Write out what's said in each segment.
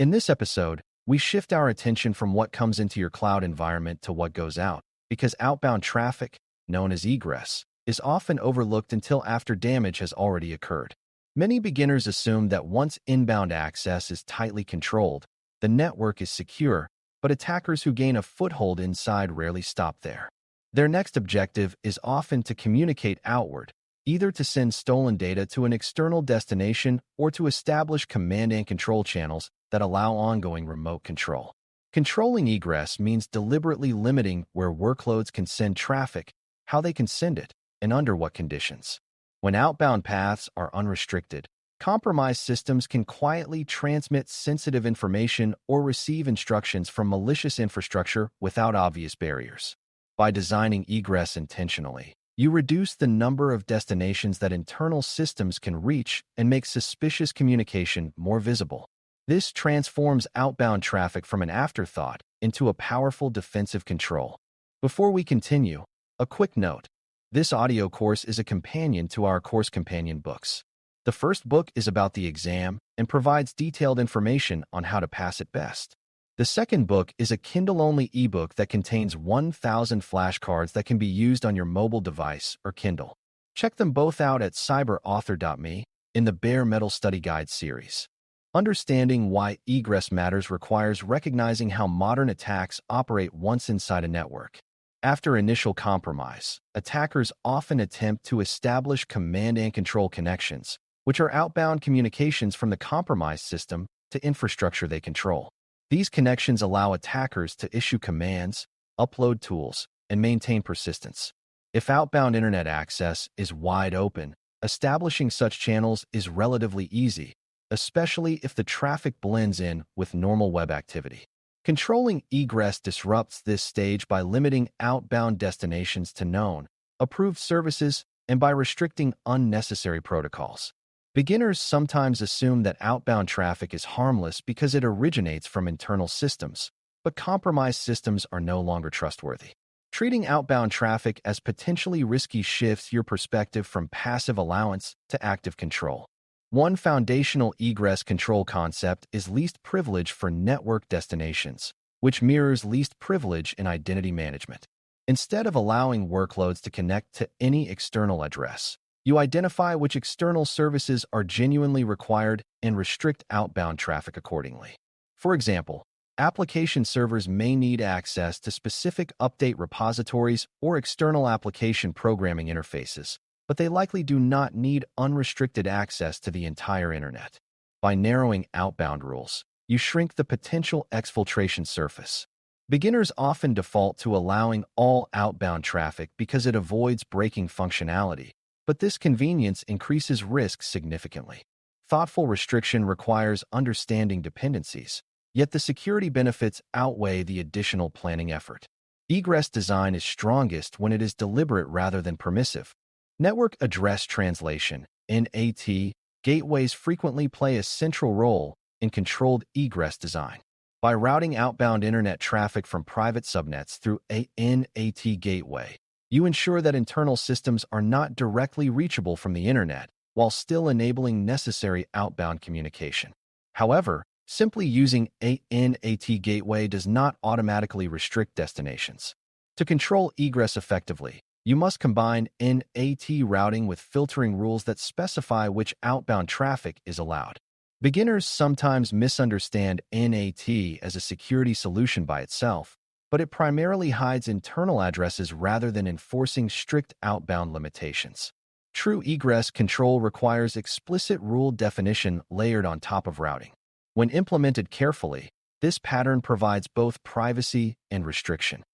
In this episode, we shift our attention from what comes into your cloud environment to what goes out, because outbound traffic, known as egress, is often overlooked until after damage has already occurred. Many beginners assume that once inbound access is tightly controlled, the network is secure, but attackers who gain a foothold inside rarely stop there. Their next objective is often to communicate outward, either to send stolen data to an external destination or to establish command and control channels that allow ongoing remote control. Controlling egress means deliberately limiting where workloads can send traffic, how they can send it, and under what conditions. When outbound paths are unrestricted, compromised systems can quietly transmit sensitive information or receive instructions from malicious infrastructure without obvious barriers. By designing egress intentionally, you reduce the number of destinations that internal systems can reach and make suspicious communication more visible. This transforms outbound traffic from an afterthought into a powerful defensive control. Before we continue, a quick note. This audio course is a companion to our course companion books. The first book is about the exam and provides detailed information on how to pass it best. The second book is a Kindle-only ebook that contains 1,000 flashcards that can be used on your mobile device or Kindle. Check them both out at cyberauthor.me in the Bare Metal Study Guide series. Understanding why egress matters requires recognizing how modern attacks operate once inside a network. After initial compromise, attackers often attempt to establish command and control connections, which are outbound communications from the compromised system to infrastructure they control. These connections allow attackers to issue commands, upload tools, and maintain persistence. If outbound internet access is wide open, establishing such channels is relatively easy, especially if the traffic blends in with normal web activity. Controlling egress disrupts this stage by limiting outbound destinations to known, approved services and by restricting unnecessary protocols. Beginners sometimes assume that outbound traffic is harmless because it originates from internal systems, but compromised systems are no longer trustworthy. Treating outbound traffic as potentially risky shifts your perspective from passive allowance to active control. One foundational egress control concept is least privilege for network destinations, which mirrors least privilege in identity management. Instead of allowing workloads to connect to any external address, you identify which external services are genuinely required and restrict outbound traffic accordingly. For example, application servers may need access to specific update repositories or external application programming interfaces, but they likely do not need unrestricted access to the entire internet. By narrowing outbound rules, you shrink the potential exfiltration surface. Beginners often default to allowing all outbound traffic because it avoids breaking functionality, but this convenience increases risk significantly. Thoughtful restriction requires understanding dependencies, yet the security benefits outweigh the additional planning effort. Egress design is strongest when it is deliberate rather than permissive. Network Address Translation (NAT) gateways frequently play a central role in controlled egress design. By routing outbound internet traffic from private subnets through a NAT gateway, you ensure that internal systems are not directly reachable from the internet while still enabling necessary outbound communication. However, simply using a NAT gateway does not automatically restrict destinations. To control egress effectively, you must combine NAT routing with filtering rules that specify which outbound traffic is allowed. Beginners sometimes misunderstand NAT as a security solution by itself, but it primarily hides internal addresses rather than enforcing strict outbound limitations. True egress control requires explicit rule definition layered on top of routing. When implemented carefully, this pattern provides both privacy and restriction.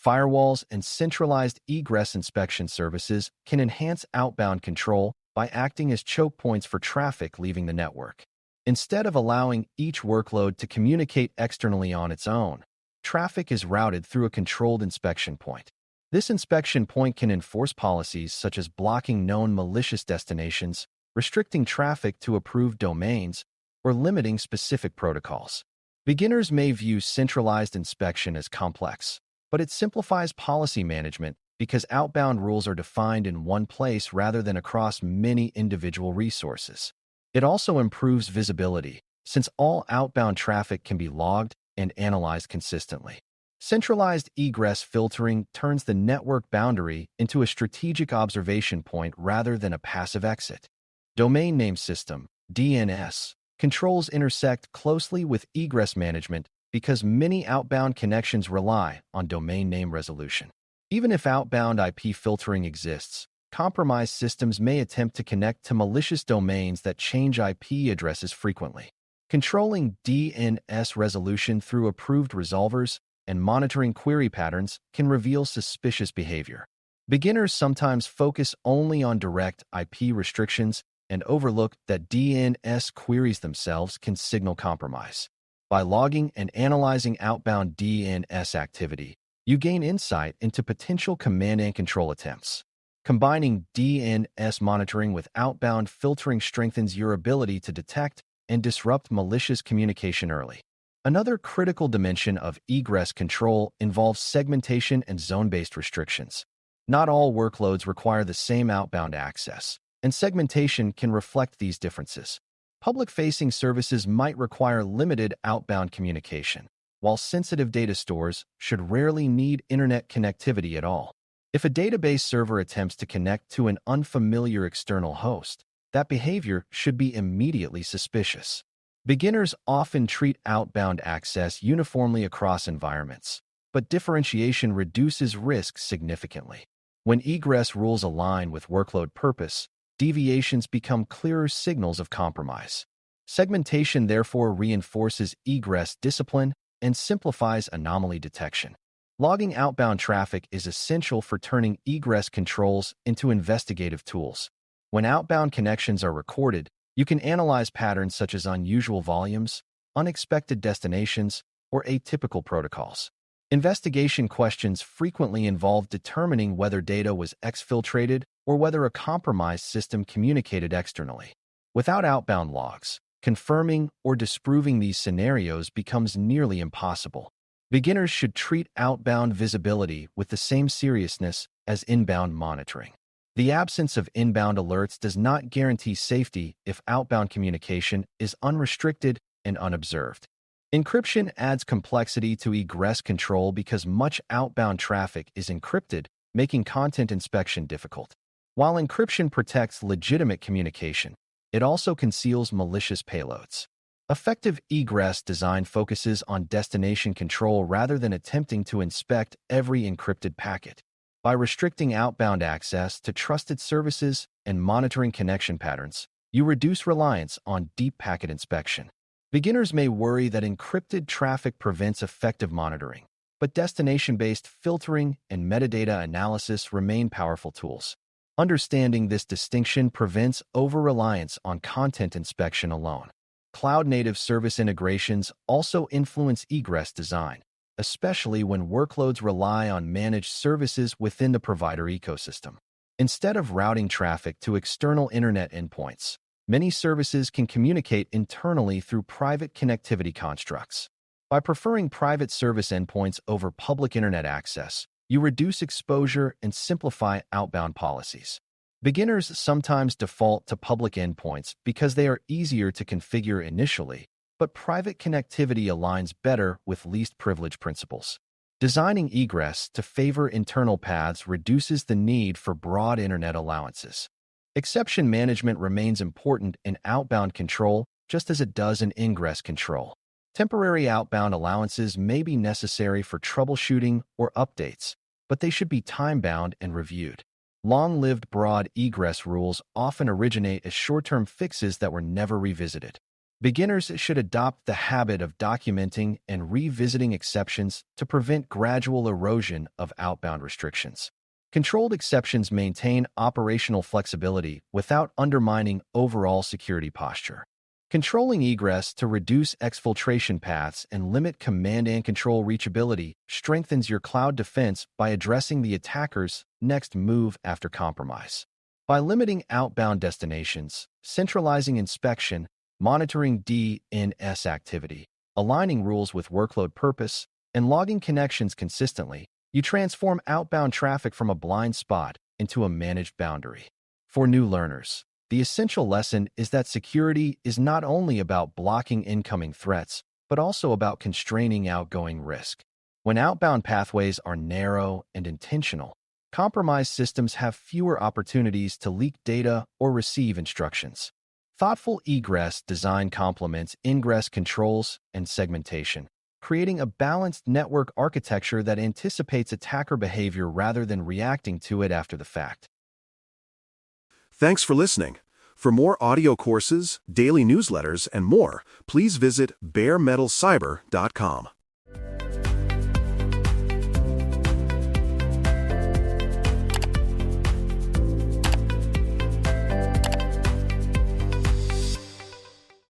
Firewalls and centralized egress inspection services can enhance outbound control by acting as choke points for traffic leaving the network. Instead of allowing each workload to communicate externally on its own, traffic is routed through a controlled inspection point. This inspection point can enforce policies such as blocking known malicious destinations, restricting traffic to approved domains, or limiting specific protocols. Beginners may view centralized inspection as complex, but it simplifies policy management because outbound rules are defined in one place rather than across many individual resources. It also improves visibility, since all outbound traffic can be logged and analyzed consistently. Centralized egress filtering turns the network boundary into a strategic observation point rather than a passive exit. Domain name system, DNS, controls intersect closely with egress management because many outbound connections rely on domain name resolution. Even if outbound IP filtering exists, compromised systems may attempt to connect to malicious domains that change IP addresses frequently. Controlling DNS resolution through approved resolvers and monitoring query patterns can reveal suspicious behavior. Beginners sometimes focus only on direct IP restrictions and overlook that DNS queries themselves can signal compromise. By logging and analyzing outbound DNS activity, you gain insight into potential command and control attempts. Combining DNS monitoring with outbound filtering strengthens your ability to detect and disrupt malicious communication early. Another critical dimension of egress control involves segmentation and zone-based restrictions. Not all workloads require the same outbound access, and segmentation can reflect these differences. Public-facing services might require limited outbound communication, while sensitive data stores should rarely need internet connectivity at all. If a database server attempts to connect to an unfamiliar external host, that behavior should be immediately suspicious. Beginners often treat outbound access uniformly across environments, but differentiation reduces risk significantly. When egress rules align with workload purpose, deviations become clearer signals of compromise. Segmentation therefore reinforces egress discipline and simplifies anomaly detection. Logging outbound traffic is essential for turning egress controls into investigative tools. When outbound connections are recorded, you can analyze patterns such as unusual volumes, unexpected destinations, or atypical protocols. Investigation questions frequently involve determining whether data was exfiltrated or whether a compromised system communicated externally. Without outbound logs, confirming or disproving these scenarios becomes nearly impossible. Beginners should treat outbound visibility with the same seriousness as inbound monitoring. The absence of inbound alerts does not guarantee safety if outbound communication is unrestricted and unobserved. Encryption adds complexity to egress control because much outbound traffic is encrypted, making content inspection difficult. While encryption protects legitimate communication, it also conceals malicious payloads. Effective egress design focuses on destination control rather than attempting to inspect every encrypted packet. By restricting outbound access to trusted services and monitoring connection patterns, you reduce reliance on deep packet inspection. Beginners may worry that encrypted traffic prevents effective monitoring, but destination-based filtering and metadata analysis remain powerful tools. Understanding this distinction prevents over-reliance on content inspection alone. Cloud-native service integrations also influence egress design, especially when workloads rely on managed services within the provider ecosystem. Instead of routing traffic to external internet endpoints, many services can communicate internally through private connectivity constructs. By preferring private service endpoints over public internet access, you reduce exposure and simplify outbound policies. Beginners sometimes default to public endpoints because they are easier to configure initially, but private connectivity aligns better with least privilege principles. Designing egress to favor internal paths reduces the need for broad internet allowances. Exception management remains important in outbound control just as it does in ingress control. Temporary outbound allowances may be necessary for troubleshooting or updates, but they should be time-bound and reviewed. Long-lived broad egress rules often originate as short-term fixes that were never revisited. Beginners should adopt the habit of documenting and revisiting exceptions to prevent gradual erosion of outbound restrictions. Controlled exceptions maintain operational flexibility without undermining overall security posture. Controlling egress to reduce exfiltration paths and limit command and control reachability strengthens your cloud defense by addressing the attacker's next move after compromise. By limiting outbound destinations, centralizing inspection, monitoring DNS activity, aligning rules with workload purpose, and logging connections consistently, you transform outbound traffic from a blind spot into a managed boundary. For new learners, The essential lesson is that security is not only about blocking incoming threats, but also about constraining outgoing risk. When outbound pathways are narrow and intentional, compromised systems have fewer opportunities to leak data or receive instructions. Thoughtful egress design complements ingress controls and segmentation, creating a balanced network architecture that anticipates attacker behavior rather than reacting to it after the fact. Thanks for listening. For more audio courses, daily newsletters, and more, please visit baremetalcyber.com.